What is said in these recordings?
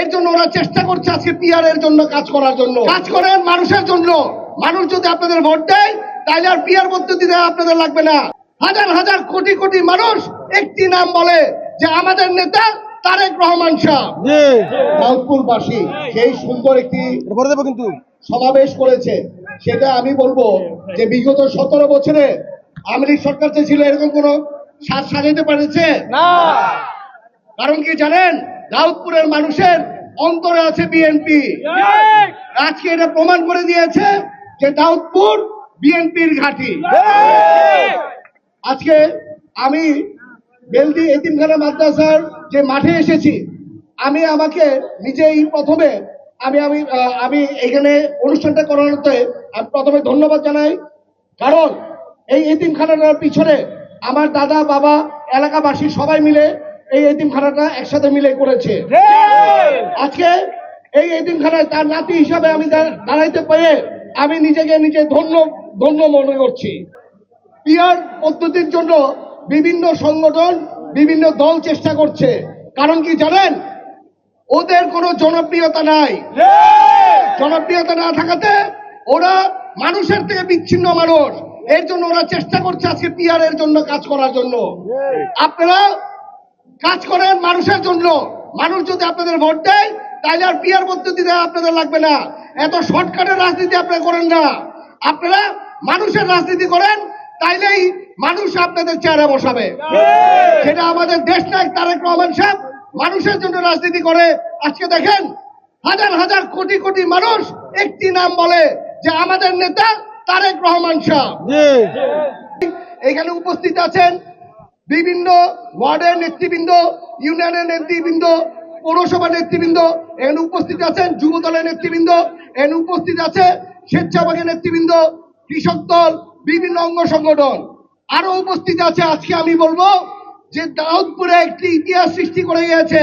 এর জন্য ওরা চেষ্টা করছে আজকে পিআর এর জন্য কাজ করার জন্য। কাজ করেন মানুষের জন্য। মানুষ যদি আপনাদের ভোট দেয় তাহলে আর পিআর পদ্ধতি দেওয়া আপনাদের লাগবে না। হাজার হাজার কোটি কোটি মানুষ একটি নাম বলে যে আমাদের নেতা তারেক রহমান সাহেব। দাউদপুরবাসী সেই সুন্দর একটি সমাবেশ করেছে, সেটা আমি বলবো যে বিগত 17 বছরে আওয়ামী লীগ সরকার যে ছিল এরকম কোন সাজ সাজাইতে পেরেছে না। কারণ কি জানেন, দাউদপুরের মানুষের অন্তরে আছে বিএনপি। আজকে এটা প্রমাণ করে দিয়েছে যে দাউদপুর বিএনপির ঘাঁটি। আজকে আমি বেলদি এতিমখানা মাদ্রাসার যে মাঠে এসেছি, আমি আমাকে নিজেই প্রথমে আমি এখানে অনুষ্ঠানটা করানোতে আমি প্রথমে ধন্যবাদ জানাই। কারণ এই এতিমখানাটার পিছনে আমার দাদা বাবা এলাকাবাসী সবাই মিলে এই এতিমখানাটা একসাথে মিলে করেছে। আজকে এই এতিমখানায় তার নাতি হিসাবে আমি দাঁড়াইতে পেরে আমি নিজেকে নিজে ধন্য মনে করছি। পিআর পদ্ধতির জন্য বিভিন্ন সংগঠন বিভিন্ন দল চেষ্টা করছে। কারণ কি জানেন, ওদের কোনো জনপ্রিয়তা নাই। জনপ্রিয়তা না থাকাতে ওরা মানুষের থেকে বিচ্ছিন্ন মানুষ। এর জন্য ওরা চেষ্টা করছে আজকে পিআর এর জন্য কাজ করার জন্য। আপনারা কাজ করেন মানুষের জন্য। মানুষ যদি আপনাদের ভোট দেয় তাহলে আর পিআর পদ্ধতি দেওয়া আপনাদের লাগবে না। এত শর্টকাটের রাজনীতি আপনারা করেন না। আপনারা মানুষের রাজনীতি করেন, তাইলেই মানুষ আপনাদের চেহারা বসাবে। সেটা আমাদের দেশ নায়ক তারেক রহমান সাহেব মানুষের জন্য রাজনীতি করে। আজকে দেখেন হাজার হাজার কোটি কোটি মানুষ একটি নাম বলে যে আমাদের নেতা তারেক রহমান সাহেব। এখানে উপস্থিত আছেন বিভিন্ন ওয়ার্ডের নেতৃবৃন্দ, ইউনিয়নের নেতৃবৃন্দ, পৌরসভা নেতৃবৃন্দ, এখানে উপস্থিত আছেন যুব দলের নেতৃবৃন্দ, এখানে উপস্থিত আছে স্বেচ্ছাসেবকের নেতৃবৃন্দ, কৃষক দল, বিভিন্ন অঙ্গ সংগঠন আরো উপস্থিত আছে। আজকে আমি বলবো যে দাউদপুরে একটি ইতিহাস সৃষ্টি করে গিয়েছে,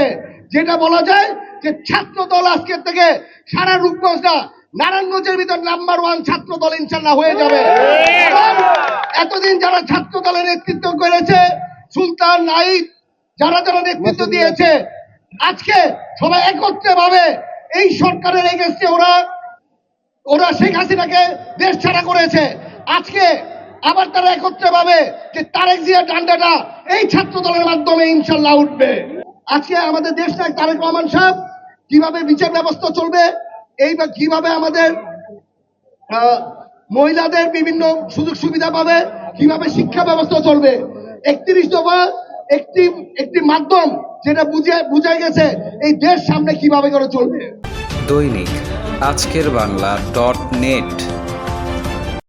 যেটা বলা যায় যে ছাত্র দল আজকের থেকে সারা রূপগঞ্জ না নারায়ণগঞ্জের ভিতর নাম্বার 1 ছাত্র দল ইনশাল্লাহ হয়ে যাবে। এতদিন যারা ছাত্র দলের নেতৃত্ব করেছে, সুলতান নাইদ যারা যারা নেতৃত্ব দিয়েছে, আজকে সবাই একত্রে ভাবে এই সরকারের এগেইনস্টে ওরা শেখ হাসিনাকে দেশ ছাড়া করেছে। আজকে আবার তারা একত্রে ভাবে যে তারেক জিয়ার ডান্ডাটা এই ছাত্র দলের মাধ্যমে ইনশাল্লাহ উঠবে। আজকে আমাদের দেশ নায়ক তারেক রহমান সাহেব কিভাবে বিচার ব্যবস্থা চলবে, এইবার কিভাবে আমাদের মহিলাদের বিভিন্ন সুযোগ সুবিধা পাবে, কিভাবে শিক্ষা ব্যবস্থা চলবে, 31 দফা একটি মাধ্যম যেটা বুঝাই গেছে এই দেশ সামনে কিভাবে করে চলবে। দৈনিক আজকের বাংলা .net